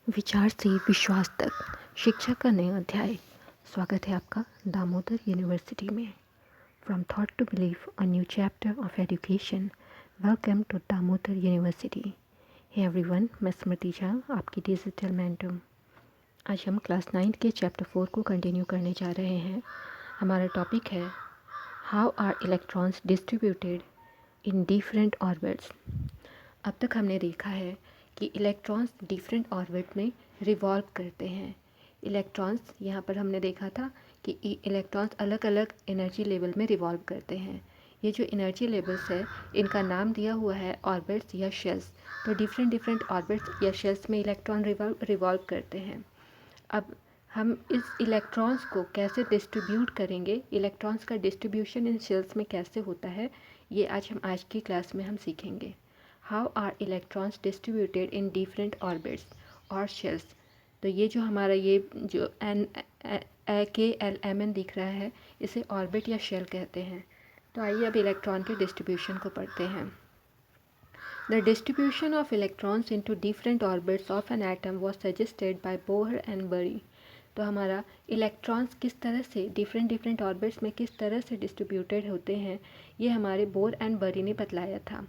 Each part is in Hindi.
विचार से विश्वास तक शिक्षा का नया अध्याय। स्वागत है आपका दामोदर यूनिवर्सिटी में। From thought to believe a new chapter of education. Welcome to Damodar university. Hey everyone, मैं स्मृति झा, आपकी डिजिटल मेंटर। आज हम क्लास 9 के चैप्टर 4 को कंटिन्यू करने जा रहे हैं। हमारा टॉपिक है how are electrons distributed in different orbits. अब तक हमने देखा है कि इलेक्ट्रॉन्स डिफरेंट ऑर्बिट में रिवॉल्व करते हैं। इलेक्ट्रॉन्स यहाँ पर हमने देखा था कि इलेक्ट्रॉन्स अलग अलग एनर्जी लेवल में रिवॉल्व करते हैं। ये जो एनर्जी लेवल्स है, इनका नाम दिया हुआ है ऑर्बिट्स या शेल्स। तो डिफरेंट डिफरेंट ऑर्बिट्स या शेल्स में इलेक्ट्रॉन रिवॉल्व करते हैं। अब हम इस इलेक्ट्रॉन्स को कैसे डिस्ट्रीब्यूट करेंगे, इलेक्ट्रॉन्स का डिस्ट्रीब्यूशन इन शेल्स में कैसे होता है, ये आज की क्लास में हम सीखेंगे। How are electrons distributed in different orbits और शेल्स। तो ये जो हमारा ये जो KLMN दिख रहा है, इसे ऑर्बिट या शेल कहते हैं। तो आइए अब इलेक्ट्रॉन के डिस्ट्रीब्यूशन को पढ़ते हैं। The distribution of electrons into different orbits of an atom was suggested by Bohr and Bury। तो हमारा इलेक्ट्रॉन्स किस तरह से डिफरेंट ऑर्बिट्स में किस तरह से डिस्ट्रीब्यूटेड होते हैं, ये हमारे बोर एंड बरी ने बतलाया था।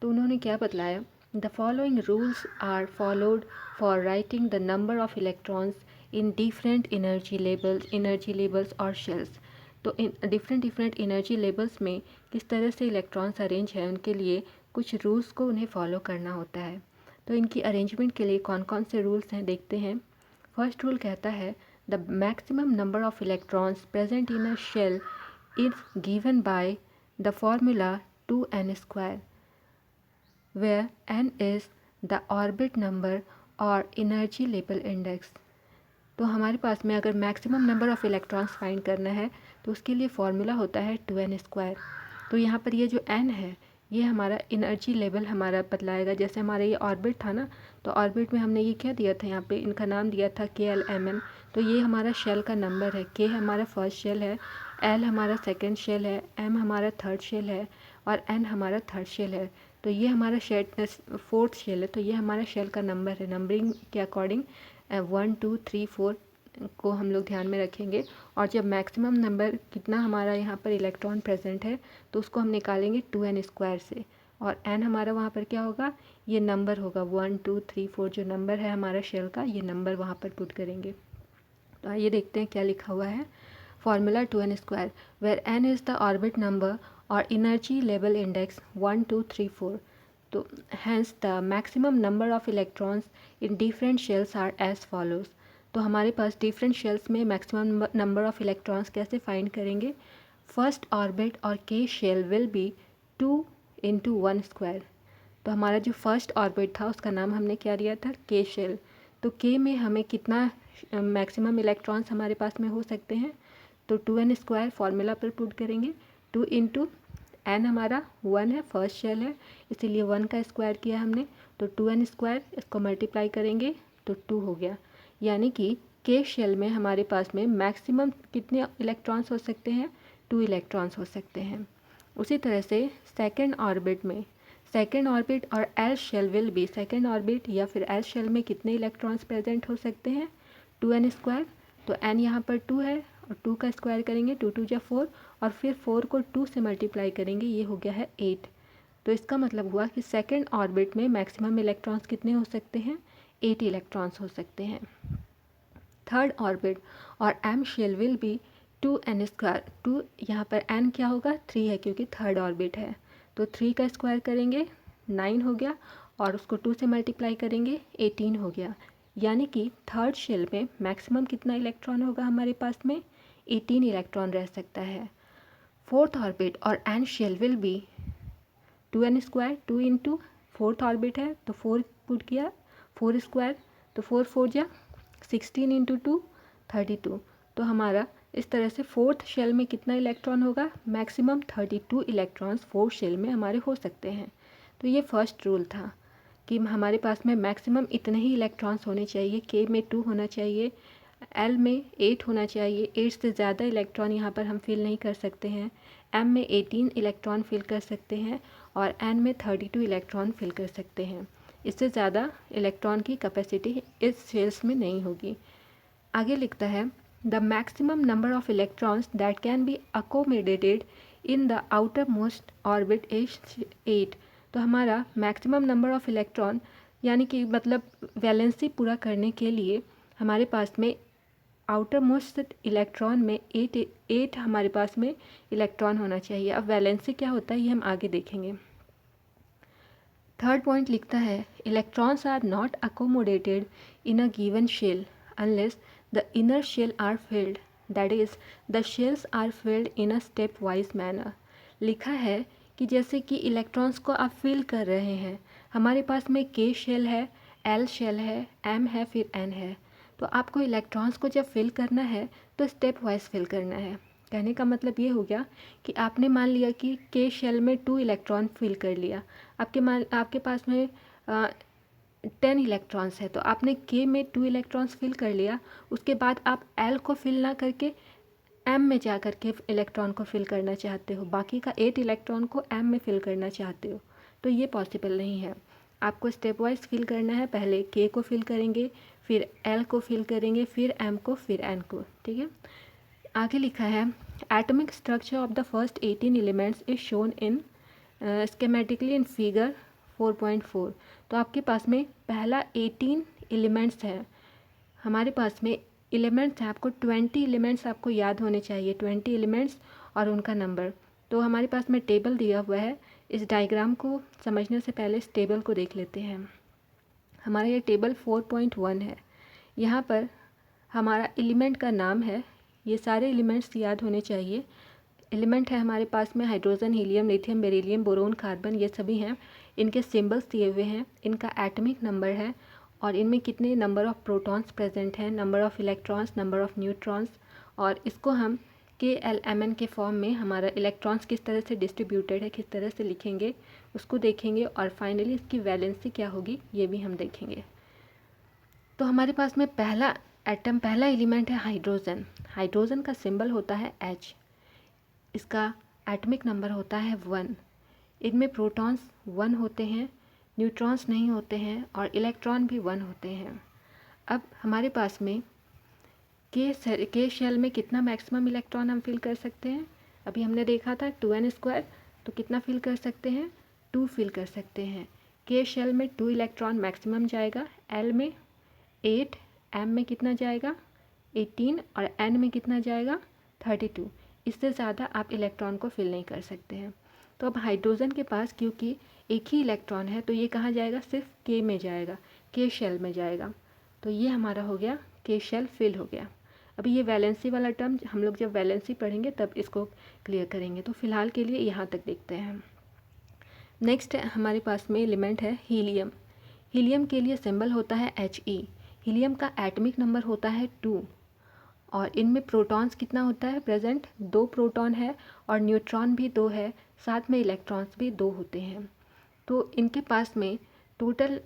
तो उन्होंने क्या बतलाया? The following rules are followed for writing the number of electrons in different energy levels और शेल्स। तो इन डिफरेंट एनर्जी लेवल्स में किस तरह से इलेक्ट्रॉन्स अरेंज है, उनके लिए कुछ रूल्स को उन्हें फॉलो करना होता है। तो इनकी अरेंजमेंट के लिए कौन कौन से रूल्स हैं, देखते हैं। फर्स्ट रूल कहता है the maximum number of electrons present in a shell is given by the formula 2n², where n is the orbit number और एनर्जी लेवल इंडेक्स। तो हमारे पास में अगर maximum number of electrons find करना है तो उसके लिए फॉर्मूला होता है 2n²। तो यहाँ पर ये जो n है, ये हमारा एनर्जी लेवल हमारा बतलाएगा। जैसे हमारा ये ऑर्बिट था ना, तो ऑर्बिट में हमने ये क्या दिया था, यहाँ पे इनका नाम दिया था KLMN। तो ये हमारा शेल का नंबर है। K हमारा फर्स्ट शेल है, L हमारा सेकेंड शेल है, M हमारा थर्ड शेल है और N हमारा थर्ड शेल है। तो ये हमारा फोर्थ शेल है। तो ये हमारा शेल का नंबर है। नंबरिंग के अकॉर्डिंग 1 2 3 4 को हम लोग ध्यान में रखेंगे। और जब मैक्सिमम नंबर कितना हमारा यहाँ पर इलेक्ट्रॉन प्रेजेंट है, तो उसको हम निकालेंगे 2n² से। और n हमारा वहाँ पर क्या होगा, ये नंबर होगा 1 2 3 4, जो नंबर है हमारा शेल का, ये नंबर वहाँ पर पुट करेंगे। तो आइए देखते हैं क्या लिखा हुआ है। Formula 2n², where n is the orbit number और एनर्जी लेवल इंडेक्स 1 2 3 4। तो hence the maximum number of electrons in different shells are as follows. तो हमारे पास डिफरेंट शेल्स में मैक्सिमम नंबर ऑफ इलेक्ट्रॉन्स कैसे फाइंड करेंगे? फर्स्ट ऑर्बिट और K शेल विल बी 2 × 1²। तो हमारा जो फर्स्ट ऑर्बिट था उसका नाम हमने क्या दिया था, K शेल। तो K में हमें कितना मैक्सिमम इलेक्ट्रॉन्स हमारे पास में हो सकते हैं? तो 2n² फॉर्मूला पर पुट करेंगे। 2 × n हमारा 1 है, फर्स्ट शेल है, इसीलिए 1 का स्क्वायर किया हमने। तो 2n², इसको मल्टीप्लाई करेंगे तो 2 हो गया। यानी कि K शेल में हमारे पास में मैक्सिमम कितने इलेक्ट्रॉन्स हो सकते हैं? 2 इलेक्ट्रॉन्स हो सकते हैं। उसी तरह से सेकेंड ऑर्बिट में, सेकेंड ऑर्बिट और L शेल विल भी, सेकेंड ऑर्बिट या फिर L शेल में कितने इलेक्ट्रॉन्स प्रेजेंट हो सकते हैं? 2n²। तो n यहाँ पर 2 है और 2 का स्क्वायर करेंगे, 2 2 जा 4, और फिर 4 को 2 से मल्टीप्लाई करेंगे, ये हो गया है 8। तो इसका मतलब हुआ कि सेकेंड ऑर्बिट में मैक्सिमम इलेक्ट्रॉन्स कितने हो सकते हैं? 8 इलेक्ट्रॉन्स हो सकते हैं। थर्ड ऑर्बिट और M shell will be 2n²। 2 यहाँ पर n क्या होगा, 3 है, क्योंकि थर्ड ऑर्बिट है। तो 3 का स्क्वायर करेंगे 9 हो गया, और उसको 2 से मल्टीप्लाई करेंगे 18 हो गया। यानी कि थर्ड शेल में मैक्सिमम कितना इलेक्ट्रॉन होगा हमारे पास में? 18 इलेक्ट्रॉन रह सकता है। फोर्थ ऑर्बिट और N shell will be 2n²। 2 × fourth orbit है तो 4 पुट किया, 4², तो 4 4 जा 16 × 2 32। तो हमारा इस तरह से फोर्थ शेल में कितना इलेक्ट्रॉन होगा? मैक्सिमम 32 इलेक्ट्रॉन्स फोर्थ शेल में हमारे हो सकते हैं। तो ये फर्स्ट रूल था कि हमारे पास में मैक्सिमम इतने ही इलेक्ट्रॉन्स होने चाहिए। K में 2 होना चाहिए, L में 8 होना चाहिए, 8 से ज़्यादा इलेक्ट्रॉन यहाँ पर हम फिल नहीं कर सकते हैं। M में 18 इलेक्ट्रॉन फिल कर सकते हैं और N में 32 इलेक्ट्रॉन फिल कर सकते हैं। इससे ज़्यादा इलेक्ट्रॉन की कैपेसिटी इस शेल्स में नहीं होगी। आगे लिखता है the maximum number of electrons that can be accommodated in the outer most orbit is 8। तो हमारा मैक्सिमम नंबर ऑफ इलेक्ट्रॉन यानी कि मतलब वैलेंसी पूरा करने के लिए हमारे पास में आउटर मोस्ट इलेक्ट्रॉन में 8 हमारे पास में इलेक्ट्रॉन होना चाहिए। अब वैलेंसी क्या होता है ये हम आगे देखेंगे। थर्ड पॉइंट लिखता है electrons are not accommodated in a given shell unless the inner shell are filled, that is the shells are filled in a stepwise manner. लिखा है कि जैसे कि इलेक्ट्रॉन्स को आप फिल कर रहे हैं, हमारे पास में के शेल है, एल शेल है, एम है, फिर एन है। तो आपको इलेक्ट्रॉन्स को जब फिल करना है तो स्टेप वाइज फिल करना है। कहने का मतलब ये हो गया कि आपने मान लिया कि के शेल में 2 इलेक्ट्रॉन फिल कर लिया, आपके पास में 10 इलेक्ट्रॉन्स है, तो आपने के में 2 इलेक्ट्रॉन्स फिल कर लिया। उसके बाद आप एल को फिल ना करके एम में जा कर के इलेक्ट्रॉन को फिल करना चाहते हो, बाकी का 8 इलेक्ट्रॉन को एम में फिल करना चाहते हो, तो ये पॉसिबल नहीं है। आपको स्टेप वाइज फिल करना है, पहले के को फिल करेंगे, फिर एल को फिल करेंगे, फिर एम को, फिर एन को। ठीक है, आगे लिखा है atomic structure of the first 18 elements is shown in schematically in figure 4.4। तो आपके पास में पहला 18 एलिमेंट्स है, हमारे पास में एलिमेंट्स हैं, आपको 20 एलिमेंट्स आपको याद होने चाहिए, 20 एलिमेंट्स और उनका नंबर। तो हमारे पास में टेबल दिया हुआ है, इस डायग्राम को समझने से पहले इस टेबल को देख लेते हैं। हमारा ये टेबल 4.1 है, यहाँ पर हमारा एलिमेंट का नाम है, ये सारे एलिमेंट्स याद होने चाहिए। एलिमेंट है हमारे पास में hydrogen, helium, lithium, beryllium, boron, carbon, ये सभी हैं। इनके सिंबल्स दिए हुए हैं, इनका एटॉमिक नंबर है और इनमें कितने नंबर ऑफ़ प्रोटॉन्स प्रेजेंट हैं, number of electrons, number of neutrons, और इसको हम KLMN के फॉर्म में हमारा इलेक्ट्रॉन्स किस तरह से डिस्ट्रीब्यूटेड है, किस तरह से लिखेंगे उसको देखेंगे, और फाइनली इसकी वैलेंसी क्या होगी ये भी हम देखेंगे। तो हमारे पास में पहला एटम, पहला एलिमेंट है हाइड्रोजन। हाइड्रोजन का सिंबल होता है H, इसका एटॉमिक नंबर होता है 1। इनमें प्रोटॉन्स 1 होते हैं, न्यूट्रॉन्स नहीं होते हैं, और इलेक्ट्रॉन भी 1 होते हैं। अब हमारे पास में के शेल में कितना मैक्सिमम इलेक्ट्रॉन हम फिल कर सकते हैं, अभी हमने देखा था 2n², तो कितना फिल कर सकते हैं, 2 फिल कर सकते हैं। के शेल में 2 इलेक्ट्रॉन मैक्सिमम जाएगा, एल में 8, एम में कितना जाएगा 18, और एन में कितना जाएगा 32। इससे ज़्यादा आप इलेक्ट्रॉन को फिल नहीं कर सकते हैं। तो अब हाइड्रोजन के पास क्योंकि एक ही इलेक्ट्रॉन है, तो ये कहाँ जाएगा, सिर्फ के में जाएगा, के शेल में जाएगा। तो ये हमारा हो गया, के शेल फिल हो गया। अभी ये वैलेंसी वाला टर्म हम लोग जब वैलेंसी पढ़ेंगे तब इसको क्लियर करेंगे। तो फिलहाल के लिए यहाँ तक देखते हैं। नेक्स्ट हमारे पास में एलिमेंट है हीलियम। हीलियम के लिए सिंबल होता है He। हीलियम का एटॉमिक नंबर होता है 2, और इनमें प्रोटॉन्स कितना होता है प्रेजेंट, 2 प्रोटॉन है, और न्यूट्रॉन भी 2 है, साथ में इलेक्ट्रॉन्स भी 2 होते हैं। तो इनके पास में टोटल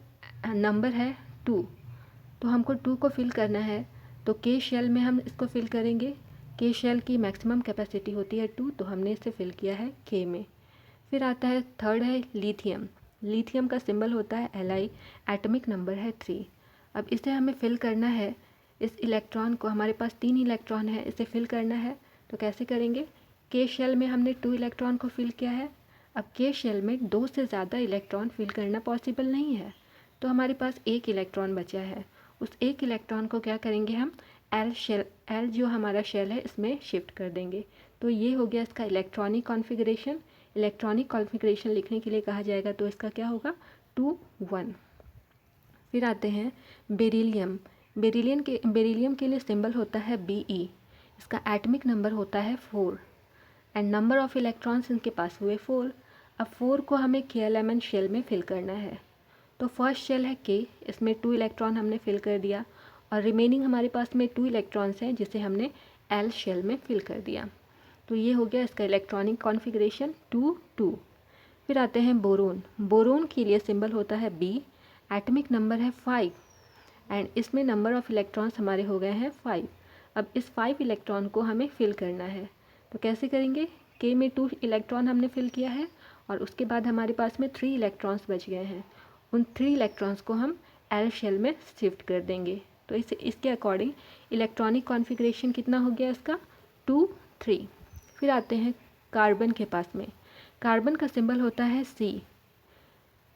नंबर है 2, तो हमको 2 को फिल करना है, तो के शेल में हम इसको फिल करेंगे। के शेल की मैक्सिमम कैपेसिटी होती है 2, तो हमने इसे फिल किया है के में। फिर आता है थर्ड है लिथियम। लिथियम का सिंबल होता है Li, एटॉमिक नंबर है 3। अब इसे हमें फिल करना है, इस इलेक्ट्रॉन को, हमारे पास 3 इलेक्ट्रॉन है, इसे फिल करना है, तो कैसे करेंगे, के शेल में हमने 2 इलेक्ट्रॉन को फिल किया है। अब के शेल में 2 से ज़्यादा इलेक्ट्रॉन फिल करना पॉसिबल नहीं है, तो हमारे पास 1 इलेक्ट्रॉन बचा है। उस 1 इलेक्ट्रॉन को क्या करेंगे हम, एल जो हमारा शेल है इसमें शिफ्ट कर देंगे। तो ये हो गया इसका इलेक्ट्रॉनिक कॉन्फ़िगरेशन। इलेक्ट्रॉनिक कॉन्फ़िगरेशन लिखने के लिए कहा जाएगा तो इसका क्या होगा 2 1। फिर आते हैं बेरिलियम। बेरिलियम के लिए सिंबल होता है Be। इसका एटॉमिक नंबर होता है 4 एंड नंबर ऑफ़ इलेक्ट्रॉन्स इनके पास हुए 4। अब 4 को हमें KLMN शेल में फिल करना है। तो फर्स्ट शेल है K, इसमें 2 इलेक्ट्रॉन हमने फिल कर दिया, और रिमेनिंग हमारे पास में 2 इलेक्ट्रॉन्स हैं जिसे हमने L शेल में फिल कर दिया। तो ये हो गया इसका इलेक्ट्रॉनिक कॉन्फ़िगरेशन 2 2। फिर आते हैं बोरोन। बोरोन के लिए सिंबल होता है B, एटॉमिक नंबर है 5 एंड इसमें नंबर ऑफ़ इलेक्ट्रॉन्स हमारे हो गए हैं 5। अब इस 5 इलेक्ट्रॉन को हमें फिल करना है, तो कैसे करेंगे, K में 2 इलेक्ट्रॉन हमने फिल किया है, और उसके बाद हमारे पास में 3 इलेक्ट्रॉन्स बच गए हैं, उन 3 इलेक्ट्रॉन्स को हम एल शेल में शिफ्ट कर देंगे। तो इसके अकॉर्डिंग इलेक्ट्रॉनिक कॉन्फ़िगरेशन कितना हो गया इसका 2 3। फिर आते हैं कार्बन के पास में। कार्बन का सिंबल होता है C,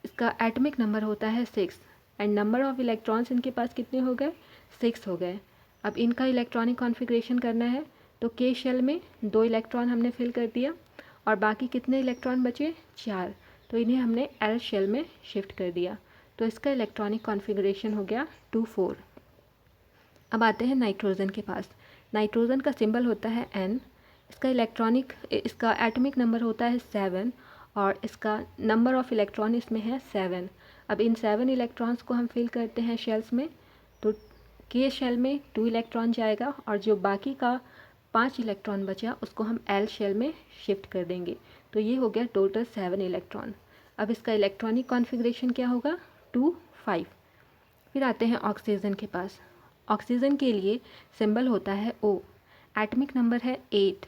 इसका एटॉमिक नंबर होता है 6 एंड नंबर ऑफ इलेक्ट्रॉन्स इनके पास कितने हो गए 6 हो गए। अब इनका इलेक्ट्रॉनिक कॉन्फ़िगरेशन करना है तो K शेल में 2 इलेक्ट्रॉन हमने फिल कर दिया और बाकी कितने इलेक्ट्रॉन बचे 4, तो इन्हें हमने L शेल में शिफ्ट कर दिया। तो इसका इलेक्ट्रॉनिक कॉन्फ़िगरेशन हो गया 2 4। अब आते हैं नाइट्रोजन के पास। नाइट्रोजन का सिंबल होता है N, इसका एटॉमिक नंबर होता है 7 और इसका नंबर ऑफ़ इलेक्ट्रॉन इसमें है 7। अब इन 7 इलेक्ट्रॉन्स को हम फिल करते हैं शेल्स में, तो K शेल में 2 इलेक्ट्रॉन जाएगा और जो बाकी का 5 इलेक्ट्रॉन बचा उसको हम L शेल में शिफ्ट कर देंगे। तो ये हो गया टोटल 7 इलेक्ट्रॉन। अब इसका इलेक्ट्रॉनिक कॉन्फ़िगरेशन क्या होगा 2 5। फिर आते हैं ऑक्सीजन के पास। ऑक्सीजन के लिए सिंबल होता है O, एटॉमिक नंबर है 8,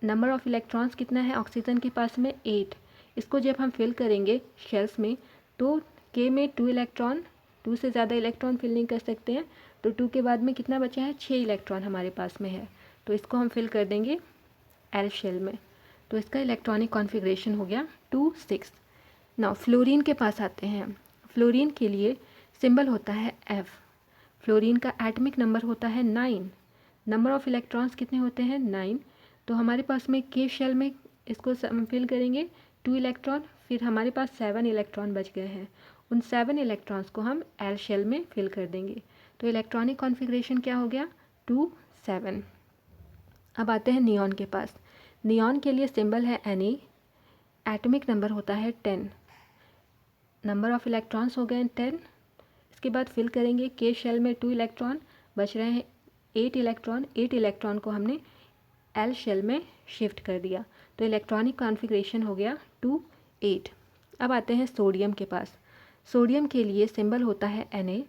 नंबर ऑफ़ इलेक्ट्रॉन्स कितना है ऑक्सीजन के पास में 8। इसको जब हम फिल करेंगे शेल्स में तो K में 2 इलेक्ट्रॉन, 2 से ज़्यादा इलेक्ट्रॉन फिल नहीं कर सकते हैं, तो 2 के बाद में कितना बचा है 6 इलेक्ट्रॉन हमारे पास में है, तो इसको हम फिल कर देंगे L शेल में। तो इसका इलेक्ट्रॉनिक कॉन्फ़िगरेशन हो गया 2 6। नाउ फ्लोरीन के पास आते हैं। फ्लोरीन के लिए सिंबल होता है F, फ्लोरीन का एटॉमिक नंबर होता है 9, नंबर ऑफ़ इलेक्ट्रॉन्स कितने होते हैं 9। तो हमारे पास में K शेल में इसको फिल करेंगे 2 इलेक्ट्रॉन, फिर हमारे पास 7 इलेक्ट्रॉन बच गए हैं, उन 7 इलेक्ट्रॉन्स को हम L शेल में फिल कर देंगे। तो इलेक्ट्रॉनिक कॉन्फ़िगरेशन क्या हो गया 2 7। अब आते हैं नियॉन के पास। नियॉन के लिए सिंबल है Na, एटॉमिक नंबर होता है 10, नंबर ऑफ़ इलेक्ट्रॉन्स हो गए 10। इसके बाद फिल करेंगे K शेल में 2 इलेक्ट्रॉन, बच रहे हैं 8 इलेक्ट्रॉन, 8 इलेक्ट्रॉन को हमने L शेल में शिफ्ट कर दिया। तो इलेक्ट्रॉनिक कॉन्फ़िगरेशन हो गया 2 8। अब आते हैं सोडियम के पास। सोडियम के लिए सिंबल होता है Na,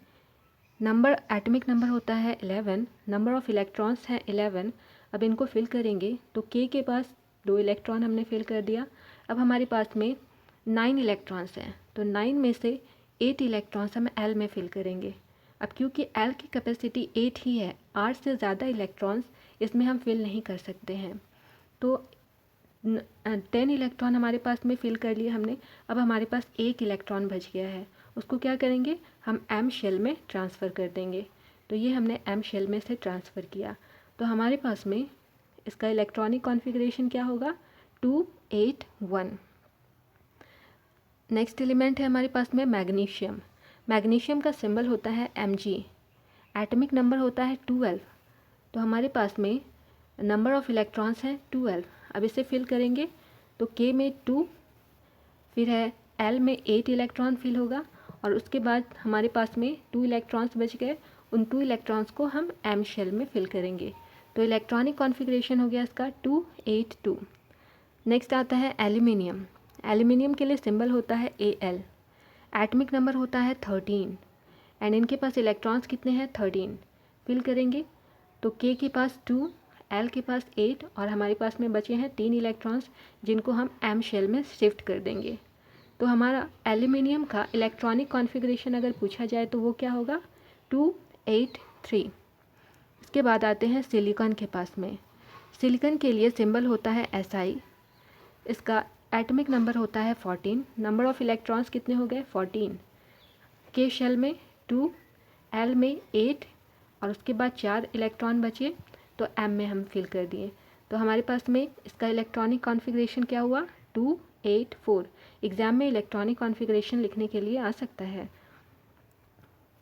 नंबर एटॉमिक नंबर होता है 11, नंबर ऑफ़ इलेक्ट्रॉन्स हैं 11। अब इनको फिल करेंगे तो K के पास 2 इलेक्ट्रॉन हमने फिल कर दिया। अब हमारे पास में 9 इलेक्ट्रॉन्स हैं, तो 9 में से 8 इलेक्ट्रॉन्स हम L में फिल करेंगे। अब क्योंकि L की कैपेसिटी 8 ही है, 8 से ज़्यादा इलेक्ट्रॉन्स इसमें हम फिल नहीं कर सकते हैं। तो 10 इलेक्ट्रॉन हमारे पास में फिल कर लिए हमने। अब हमारे पास 1 इलेक्ट्रॉन बच गया है, उसको क्या करेंगे हम M शेल में ट्रांसफ़र कर देंगे। तो ये हमने M शेल में से ट्रांसफ़र किया। तो हमारे पास में इसका इलेक्ट्रॉनिक कॉन्फ़िगरेशन क्या होगा 2 8 1। नेक्स्ट एलिमेंट है हमारे पास में मैग्नीशियम। मैग्नीशियम का सिंबल होता है Mg, एटॉमिक नंबर होता है 12। तो हमारे पास में नंबर ऑफ़ इलेक्ट्रॉन्स हैं 12। अब इसे फिल करेंगे तो K में 2, फिर है L में 8 इलेक्ट्रॉन फिल होगा और उसके बाद हमारे पास में 2 इलेक्ट्रॉन्स बच गए, उन 2 इलेक्ट्रॉन्स को हम M शेल में फिल करेंगे। तो इलेक्ट्रॉनिक कॉन्फ़िगरेशन हो गया इसका 2 8 2। नेक्स्ट आता है एल्यूमिनियम। एल्यूमिनियम के लिए सिंबल होता है Al, एटॉमिक नंबर होता है 13 एंड इनके पास इलेक्ट्रॉन्स कितने हैं 13। फिल करेंगे तो K के पास 2, L के पास 8 और हमारे पास में बचे हैं 3 इलेक्ट्रॉन्स जिनको हम M शेल में शिफ्ट कर देंगे। तो हमारा एल्यूमिनियम का इलेक्ट्रॉनिक कॉन्फ़िगरेशन अगर पूछा जाए तो वो क्या होगा 2 8 3। इसके बाद आते हैं सिलिकॉन के पास में। सिलिकॉन के लिए सिंबल होता है Si, इसका एटॉमिक नंबर होता है 14, नंबर ऑफ़ इलेक्ट्रॉन्स कितने हो गए 14। K शेल में 2, L में 8 और उसके बाद 4 इलेक्ट्रॉन बचे तो M में हम फिल कर दिए। तो हमारे पास में इसका इलेक्ट्रॉनिक कॉन्फ़िगरेशन क्या हुआ 2 8 4। एग्ज़ाम में इलेक्ट्रॉनिक कॉन्फ़िगरेशन लिखने के लिए आ सकता है।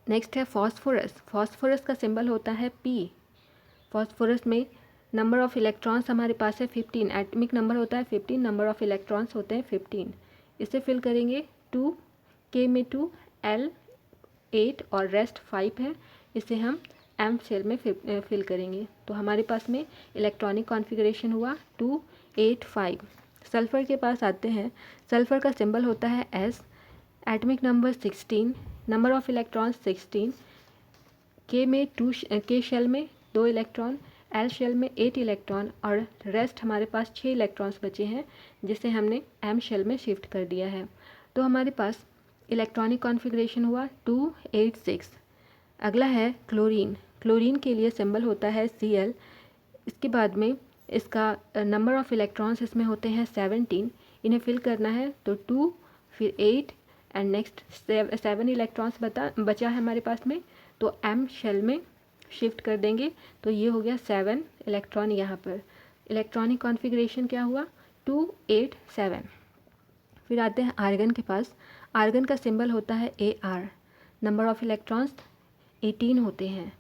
नेक्स्ट है फॉस्फोरस। फॉस्फोरस का सिंबल होता है P। फॉस्फोरस में नंबर ऑफ़ इलेक्ट्रॉन्स हमारे पास है 15, एटॉमिक नंबर होता है 15, नंबर ऑफ़ इलेक्ट्रॉन्स होते हैं 15। इसे फिल करेंगे 2, K में 2, L 8 और रेस्ट 5 है, इसे हम M शेल में फिल करेंगे। तो हमारे पास में इलेक्ट्रॉनिक कॉन्फ़िगरेशन हुआ 2 8 5। सल्फ़र के पास आते हैं। सल्फ़र का सिंबल होता है S, atomic number 16, number of electrons 16। K shell में 2 इलेक्ट्रॉन, L शेल में 8 इलेक्ट्रॉन और रेस्ट हमारे पास 6 इलेक्ट्रॉन्स बचे हैं जिसे हमने M शेल में शिफ्ट कर दिया है। तो हमारे पास इलेक्ट्रॉनिक कॉन्फ़िगरेशन हुआ 286। अगला है क्लोरीन। क्लोरीन के लिए सिंबल होता है Cl। इसके बाद में इसका नंबर ऑफ़ इलेक्ट्रॉन्स इसमें होते हैं 17। इन्हें फिल करना है तो 2 फिर 8 एंड नेक्स्ट 7 इलेक्ट्रॉन्स बचा है हमारे पास में, तो M शेल में शिफ्ट कर देंगे तो ये हो गया 7 इलेक्ट्रॉन यहाँ पर। इलेक्ट्रॉनिक कॉन्फ़िगरेशन क्या हुआ 287। फिर आते हैं आर्गन के पास। आर्गन का सिंबल होता है Ar। नंबर ऑफ़ इलेक्ट्रॉन्स 18 होते हैं।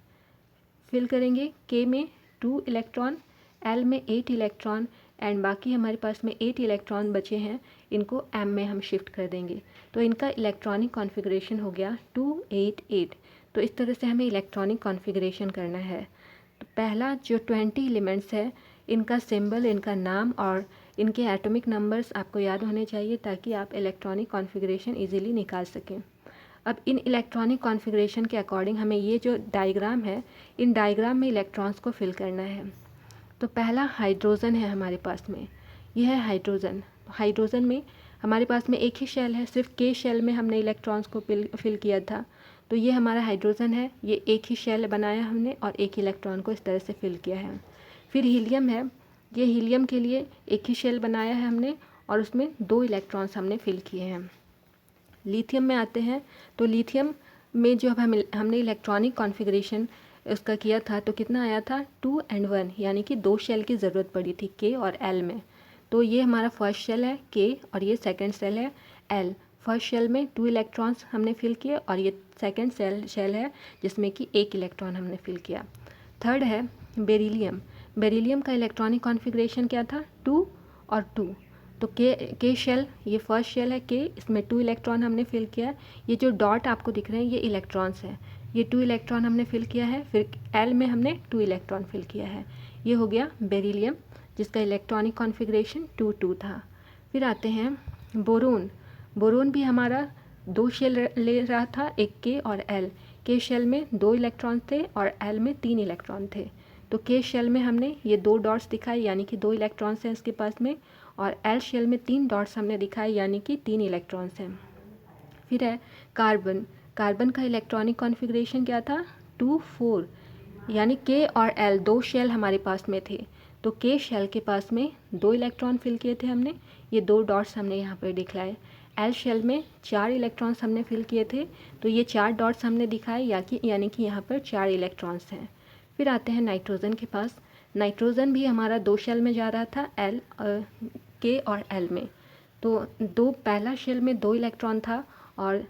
फिल करेंगे K में 2 इलेक्ट्रॉन, L में 8 इलेक्ट्रॉन एंड बाकी हमारे पास में 8 इलेक्ट्रॉन बचे हैं, इनको M में हम शिफ्ट कर देंगे तो इनका इलेक्ट्रॉनिक कॉन्फ़िगरेशन हो गया 288। तो इस तरह से हमें इलेक्ट्रॉनिक कॉन्फ़िगरेशन करना है। तो पहला जो 20 एलिमेंट्स है इनका सिंबल, इनका नाम और इनके एटॉमिक नंबर्स आपको याद होने चाहिए ताकि आप इलेक्ट्रॉनिक कॉन्फ़िगरेशन इजीली निकाल सकें। अब इन इलेक्ट्रॉनिक कॉन्फ़िगरेशन के अकॉर्डिंग हमें ये जो डायग्राम है, इन डायग्राम में इलेक्ट्रॉन्स को फिल करना है। तो पहला हाइड्रोजन है हमारे पास में, यह है हाइड्रोजन। हाइड्रोजन में हमारे पास में एक ही शेल है, सिर्फ K शेल में हमने इलेक्ट्रॉन्स को फिल किया था, तो ये हमारा हाइड्रोजन है। ये एक ही शेल बनाया हमने और एक इलेक्ट्रॉन को इस तरह से फिल किया है। फिर हीलियम है, ये हीलियम के लिए एक ही शेल बनाया है हमने और उसमें 2 इलेक्ट्रॉन्स हमने फिल किए हैं। लिथियम में आते हैं, तो लिथियम में जो हमने इलेक्ट्रॉनिक कॉन्फ़िगरेशन उसका किया था तो कितना आया था 2 and 1, यानी कि 2 शेल की ज़रूरत पड़ी थी K और L में। तो ये हमारा फर्स्ट शेल है K और ये सेकंड शेल है L। फर्स्ट शेल में 2 इलेक्ट्रॉन्स हमने फिल किए और ये सेकंड शेल है जिसमें कि 1 इलेक्ट्रॉन हमने फिल किया। थर्ड है बेरिलियम। बेरिलियम का इलेक्ट्रॉनिक कॉन्फ़िगरेशन क्या था 2 और 2। तो के शेल, ये फर्स्ट शेल है K, इसमें 2 इलेक्ट्रॉन हमने फिल किया है। ये जो डॉट आपको दिख रहे हैं ये इलेक्ट्रॉन्स हैं, ये 2 इलेक्ट्रॉन हमने फिल किया है। फिर L में हमने 2 इलेक्ट्रॉन फिल किया है। ये हो गया बेरिलियम जिसका इलेक्ट्रॉनिक कॉन्फ़िगरेशन 2 था। फिर आते हैं बोरोन। बोरोन भी हमारा 2 शेल ले रहा था, एक K और L। K शेल में 2 इलेक्ट्रॉन थे और L में 3 इलेक्ट्रॉन थे। तो K शेल में हमने ये 2 डॉट्स दिखाए यानी कि 2 इलेक्ट्रॉन्स हैं इसके पास में, और L शेल में 3 डॉट्स हमने दिखाए यानी कि 3 इलेक्ट्रॉन्स हैं। फिर है कार्बन। कार्बन का इलेक्ट्रॉनिक कॉन्फ़िगरेशन क्या था 2-4, यानी K और L 2 शेल हमारे पास में थे। तो K शेल के पास में 2 इलेक्ट्रॉन फिल किए थे हमने, ये 2 डॉट्स हमने यहाँ पर दिखलाए। L शेल में 4 इलेक्ट्रॉन्स हमने फिल किए थे, तो ये 4 डॉट्स हमने दिखाए यानी कि यहाँ पर 4 इलेक्ट्रॉन्स हैं। फिर आते हैं नाइट्रोजन के पास। नाइट्रोजन भी हमारा 2 शेल में जा रहा था, K और L में। तो पहला शेल में 2 इलेक्ट्रॉन था और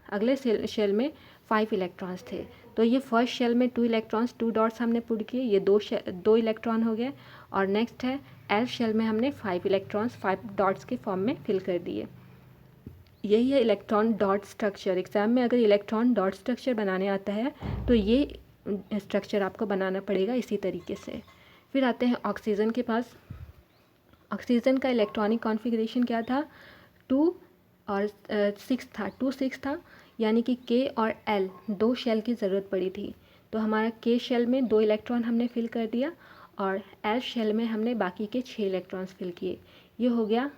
अगले शेल में 5 इलेक्ट्रॉन्स थे। तो ये फर्स्ट शेल में 2 इलेक्ट्रॉन्स, 2 डॉट्स हमने पुट किए, ये 2 इलेक्ट्रॉन हो गए। और नेक्स्ट है L शेल में हमने 5 इलेक्ट्रॉन्स 5 डॉट्स के फॉर्म में फिल कर दिए। यही है इलेक्ट्रॉन डॉट स्ट्रक्चर। एग्ज़ाम में अगर इलेक्ट्रॉन डॉट स्ट्रक्चर बनाने आता है तो ये स्ट्रक्चर आपको बनाना पड़ेगा इसी तरीके से। फिर आते हैं ऑक्सीजन के पास। ऑक्सीजन का इलेक्ट्रॉनिक कॉन्फ़िगरेशन क्या था 2 और 6 था, 2-6 था, यानी कि K और L 2 शेल की ज़रूरत पड़ी थी। तो हमारा K शेल में 2 इलेक्ट्रॉन हमने फिल कर दिया और L शेल में हमने बाकी के 6 इलेक्ट्रॉन्स फिल किए। ये हो गया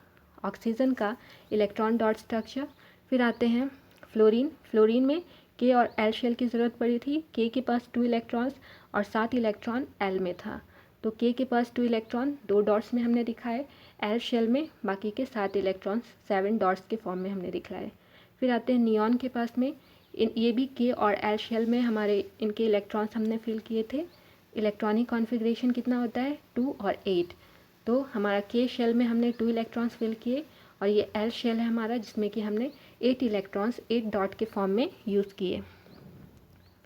ऑक्सीजन का इलेक्ट्रॉन डॉट स्ट्रक्चर। फिर आते हैं फ्लोरीन। फ्लोरीन में K और L शेल की ज़रूरत पड़ी थी। K के पास 2 इलेक्ट्रॉन्स और 7 इलेक्ट्रॉन L में था। तो K के पास 2 इलेक्ट्रॉन 2 डॉट्स में हमने दिखाए, L शेल में बाकी के 7 इलेक्ट्रॉन्स 7 डॉट्स के फॉर्म में हमने दिखाए। फिर आते हैं नियॉन के पास में। ये भी K और L शेल में हमारे इनके इलेक्ट्रॉन्स हमने फिल किए थे। इलेक्ट्रॉनिक कॉन्फ़िगरेशन कितना होता है 2 और 8। तो हमारा K शेल में हमने 2 इलेक्ट्रॉन्स फिल किए और ये L शेल है हमारा जिसमें कि हमने 8 इलेक्ट्रॉन्स 8 डॉट के फॉर्म में यूज़ किए।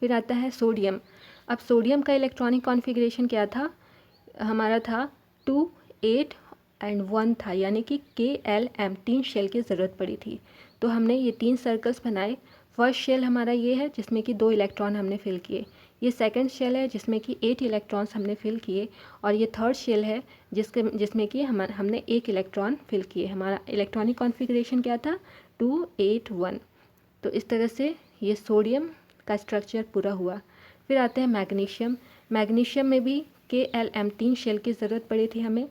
फिर आता है सोडियम। अब सोडियम का इलेक्ट्रॉनिक कॉन्फ़िगरेशन क्या था हमारा था 2, 8 एंड 1 था, यानी कि K, L, M 3 शेल की ज़रूरत पड़ी थी। तो हमने ये 3 सर्कल्स बनाए। फर्स्ट शेल हमारा ये है जिसमें कि 2 इलेक्ट्रॉन हमने फिल किए। ये सेकंड शेल है जिसमें कि 8 इलेक्ट्रॉन्स हमने फिल किए और ये थर्ड शेल है जिसमें कि हमने 1 इलेक्ट्रॉन फिल किए। हमारा इलेक्ट्रॉनिक कॉन्फ़िगरेशन क्या था 2, 8, 1। तो इस तरह से ये सोडियम का स्ट्रक्चर पूरा हुआ। फिर आते हैं मैग्नीशियम। मैग्नीशियम में भी K, L, M 3 शेल की ज़रूरत पड़ी थी हमें।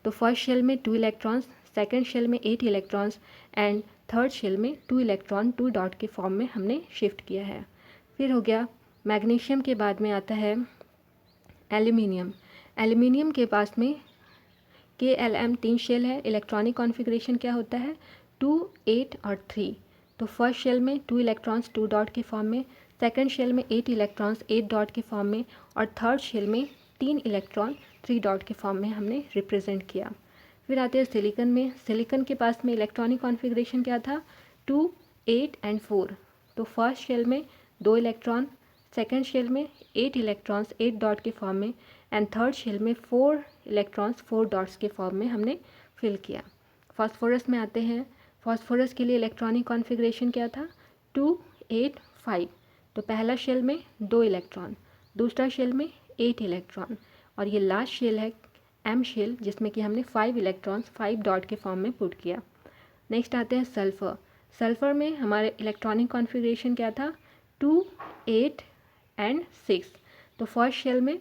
तो फर्स्ट शेल में 2 इलेक्ट्रॉन्स, सेकंड शेल में 8 इलेक्ट्रॉन्स एंड थर्ड शेल में 2 इलेक्ट्रॉन 2 डॉट के फॉर्म में हमने शिफ्ट किया है। फिर हो गया मैग्नीशियम के बाद में आता है एल्यूमिनियम। एल्यूमिनियम के पास में KLm 3 शेल है। इलेक्ट्रॉनिक कॉन्फ़िगरेशन क्या होता है 2, 8 और 3। तो फर्स्ट शेल में 2 इलेक्ट्रॉन्स 2 डॉट के फॉर्म में, सेकंड शेल में 8 इलेक्ट्रॉन्स 8 डॉट के फॉर्म में और थर्ड शेल में 3 इलेक्ट्रॉन 3 डॉट के फॉर्म में हमने रिप्रेजेंट किया। फिर आते हैं सिलिकन में। सिलिकन के पास में इलेक्ट्रॉनिक कॉन्फ़िगरेशन क्या था 2, 8 एंड 4। तो फर्स्ट शेल में 2 इलेक्ट्रॉन, सेकेंड शेल में 8 इलेक्ट्रॉन्स 8 डॉट के फॉर्म में एंड थर्ड शेल में 4 इलेक्ट्रॉन्स 4 डॉट्स के फॉर्म में हमने फिल किया। फास्फोरस में आते हैं। फास्फोरस के लिए इलेक्ट्रॉनिक कॉन्फ़िगरेशन क्या था 2, 8, 5। तो पहला शेल में 2 इलेक्ट्रॉन, दूसरा शेल में 8 इलेक्ट्रॉन और ये लास्ट शेल है एम शेल जिसमें कि हमने 5 इलेक्ट्रॉन्स 5 डॉट के फॉर्म में पुट किया। नेक्स्ट आते हैं सल्फ़र। सल्फ़र में हमारे इलेक्ट्रॉनिक कॉन्फ़िगरेशन क्या था 2, 8 एंड 6। तो फर्स्ट शेल में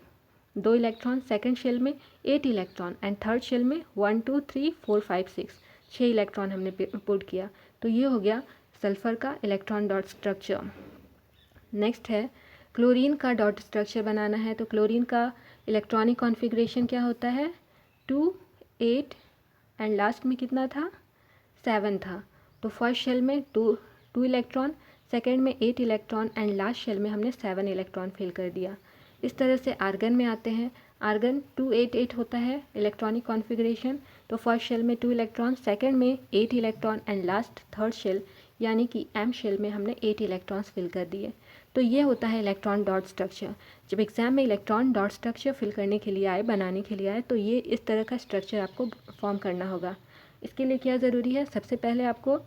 2 इलेक्ट्रॉन, सेकंड शेल में 8 इलेक्ट्रॉन एंड थर्ड शेल में 1, 2, 3, 4, 5, 6 इलेक्ट्रॉन हमने पुट किया। तो ये हो गया सल्फ़र का इलेक्ट्रॉन डॉट स्ट्रक्चर। नेक्स्ट है क्लोरीन का डॉट स्ट्रक्चर बनाना है। तो क्लोरीन का इलेक्ट्रॉनिक कॉन्फ़िगरेशन क्या होता है 2, 8 एंड लास्ट में कितना था 7 था। तो फर्स्ट शेल में 2 इलेक्ट्रॉन, सेकेंड में 8 इलेक्ट्रॉन एंड लास्ट शेल में हमने 7 इलेक्ट्रॉन फिल कर दिया। इस तरह से आर्गन में आते हैं। आर्गन 2, 8, 8 होता है इलेक्ट्रॉनिक कॉन्फ़िगरेशन। तो फर्स्ट शेल में 2 इलेक्ट्रॉन, सेकंड में 8 electron and last third shell यानी कि एम शेल में हमने 8 इलेक्ट्रॉन्स फिल कर दिए। तो ये होता है इलेक्ट्रॉन डॉट स्ट्रक्चर। जब एग्ज़ाम में इलेक्ट्रॉन डॉट स्ट्रक्चर फिल करने के लिए आए, बनाने के लिए आए, तो ये इस तरह का स्ट्रक्चर आपको फॉर्म करना होगा। इसके लिए क्या ज़रूरी है, सबसे पहले आपको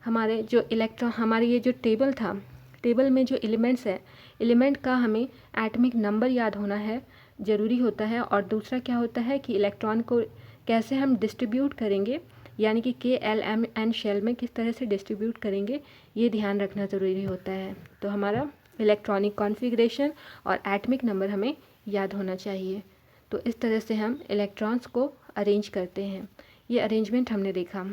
हमारे जो इलेक्ट्रॉन, हमारे ये जो टेबल था, टेबल में जो एलिमेंट्स है, एलिमेंट का हमें एटॉमिक नंबर याद होना है, ज़रूरी होता है। और दूसरा क्या होता है कि इलेक्ट्रॉन को कैसे हम डिस्ट्रीब्यूट करेंगे, यानी कि KLmn शेल में किस तरह से डिस्ट्रीब्यूट करेंगे, ये ध्यान रखना ज़रूरी होता है। तो हमारा इलेक्ट्रॉनिक कॉन्फ़िगरेशन और एटॉमिक नंबर हमें याद होना चाहिए। तो इस तरह से हम इलेक्ट्रॉन्स को अरेंज करते हैं। ये अरेंजमेंट हमने देखा।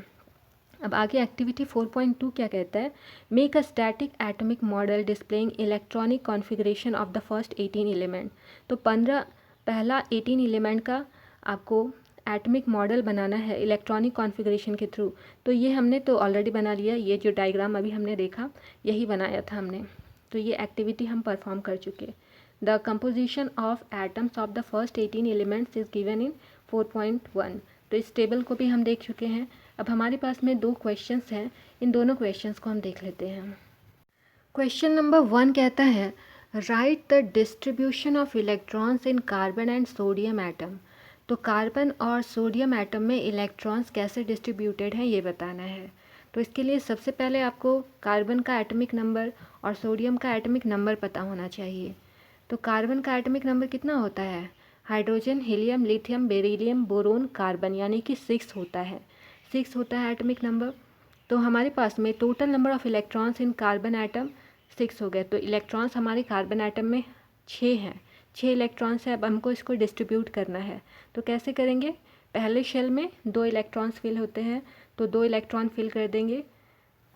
अब आगे एक्टिविटी 4.2 क्या कहता है, make a static atomic model displaying electronic configuration of the first 18 element. तो पहला 18 एलिमेंट का आपको एटॉमिक मॉडल बनाना है इलेक्ट्रॉनिक कॉन्फ़िगरेशन के थ्रू। तो ये हमने तो ऑलरेडी बना लिया, ये जो डायग्राम अभी हमने देखा यही बनाया था हमने। तो ये एक्टिविटी हम परफॉर्म कर चुके। The composition of atoms of the first 18 elements is given in 4.1। तो इस टेबल को भी हम देख चुके हैं। अब हमारे पास में 2 क्वेश्चंस हैं, इन दोनों क्वेश्चंस को हम देख लेते हैं। क्वेश्चन नंबर 1 कहता है right the distribution of electrons in carbon and sodium atom. तो कार्बन और सोडियम एटम में इलेक्ट्रॉन्स कैसे डिस्ट्रीब्यूटेड हैं ये बताना है। तो इसके लिए सबसे पहले आपको कार्बन का एटॉमिक नंबर और सोडियम का एटॉमिक नंबर पता होना चाहिए। तो कार्बन का एटॉमिक नंबर कितना होता है, hydrogen, helium, lithium, beryllium, boron, carbon, यानी कि 6 होता है। 6 होता है एटॉमिक नंबर। तो हमारे पास में total number of electrons in carbon atom 6 हो गए। तो इलेक्ट्रॉन्स हमारे कार्बन एटम में 6 हैं, 6 इलेक्ट्रॉन्स है। अब हमको इसको डिस्ट्रीब्यूट करना है। तो कैसे करेंगे, पहले शेल में 2 इलेक्ट्रॉन्स फिल होते हैं, तो 2 इलेक्ट्रॉन फिल कर देंगे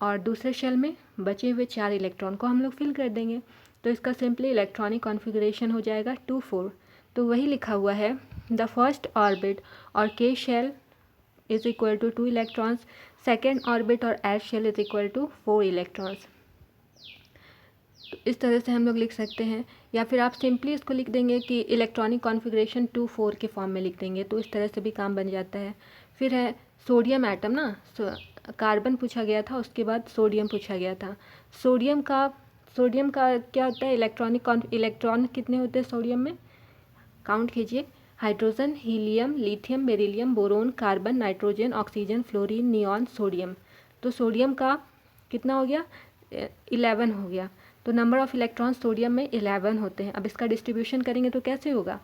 और दूसरे शेल में बचे हुए 4 इलेक्ट्रॉन को हम लोग फिल कर देंगे। तो इसका सिंपली इलेक्ट्रॉनिक कॉन्फ़िगरेशन हो जाएगा 2, 4। तो वही लिखा हुआ है द फर्स्ट ऑर्बिट और K shell is equal to 2 electrons, second orbit और L shell is equal to 4 electrons. तो इस तरह से हम लोग लिख सकते हैं, या फिर आप सिंपली इसको लिख देंगे कि इलेक्ट्रॉनिक कॉन्फ़िगरेशन 2, 4 के फॉर्म में लिख देंगे, तो इस तरह से भी काम बन जाता है। फिर है सोडियम एटम ना, कार्बन पूछा गया था, उसके बाद सोडियम पूछा गया था। सोडियम का क्या होता है, इलेक्ट्रॉन कितने होते हैं सोडियम में, काउंट कीजिए, hydrogen, helium, lithium, beryllium, boron, carbon, nitrogen, oxygen, fluorine, neon, sodium. तो सोडियम का कितना हो गया, 11 हो गया। तो नंबर ऑफ़ इलेक्ट्रॉन सोडियम में 11 होते हैं। अब इसका डिस्ट्रीब्यूशन करेंगे तो कैसे होगा,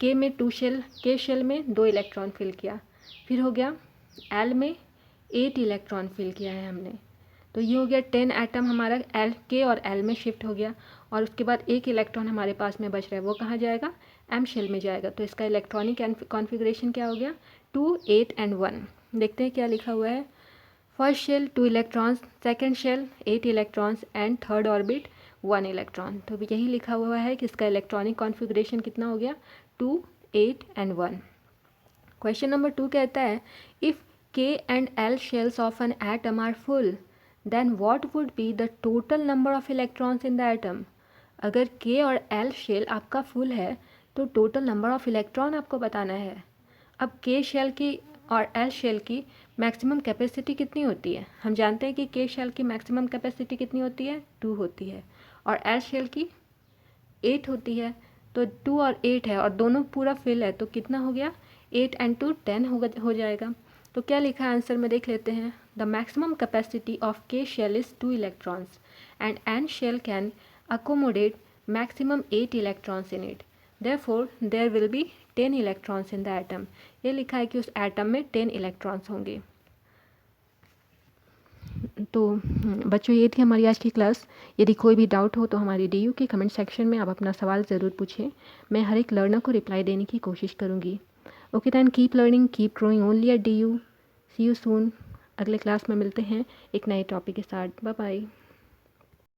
K शेल में 2 इलेक्ट्रॉन फिल किया, फिर हो गया L में 8 इलेक्ट्रॉन फिल किया है हमने। तो ये हो गया 10 एटम हमारा K और L में शिफ्ट हो गया। और उसके बाद 1 इलेक्ट्रॉन हमारे पास में बच रहा है, वो कहाँ जाएगा, M शेल में जाएगा। तो इसका इलेक्ट्रॉनिक कॉन्फ़िगरेशन क्या हो गया 2, 8 एंड 1। देखते हैं क्या लिखा हुआ है, first shell 2 electrons, second shell 8 electrons and third orbit 1 electron. तो यही लिखा हुआ है कि इसका इलेक्ट्रॉनिक कॉन्फ़िगरेशन कितना हो गया, 2, 8 एंड 1। क्वेश्चन नंबर 2 कहता है if K and L shells of an atom are full, then what would be the total number of electrons in the atom? अगर K और L शेल आपका फुल है तो टोटल नंबर ऑफ इलेक्ट्रॉन आपको बताना है। अब K शेल की और L शेल की मैक्सिमम कैपेसिटी कितनी होती है? हम जानते हैं कि K शेल की मैक्सिमम कैपेसिटी कितनी होती है, 2 होती है, और L शेल की 8 होती है। तो 2 और 8 है और दोनों पूरा फिल है, तो कितना हो गया, 8 and 2 10 हो जाएगा। तो क्या लिखा है आंसर में देख लेते हैं। The maximum capacity of K shell is 2 electrons and N shell can accommodate maximum 8 electrons in it. Therefore, there will be 10 electrons in the atom. ये लिखा है कि उस एटम में 10 इलेक्ट्रॉन्स होंगे। तो बच्चों ये थी हमारी आज की क्लास। यदि कोई भी डाउट हो तो हमारी DU के कमेंट सेक्शन में आप अपना सवाल ज़रूर पूछें। मैं हर एक लर्नर को रिप्लाई देने की कोशिश करूँगी। Okay then, keep learning, keep growing only at DU। See you soon. अगले क्लास में मिलते हैं एक नए टॉपिक के साथ। Bye bye.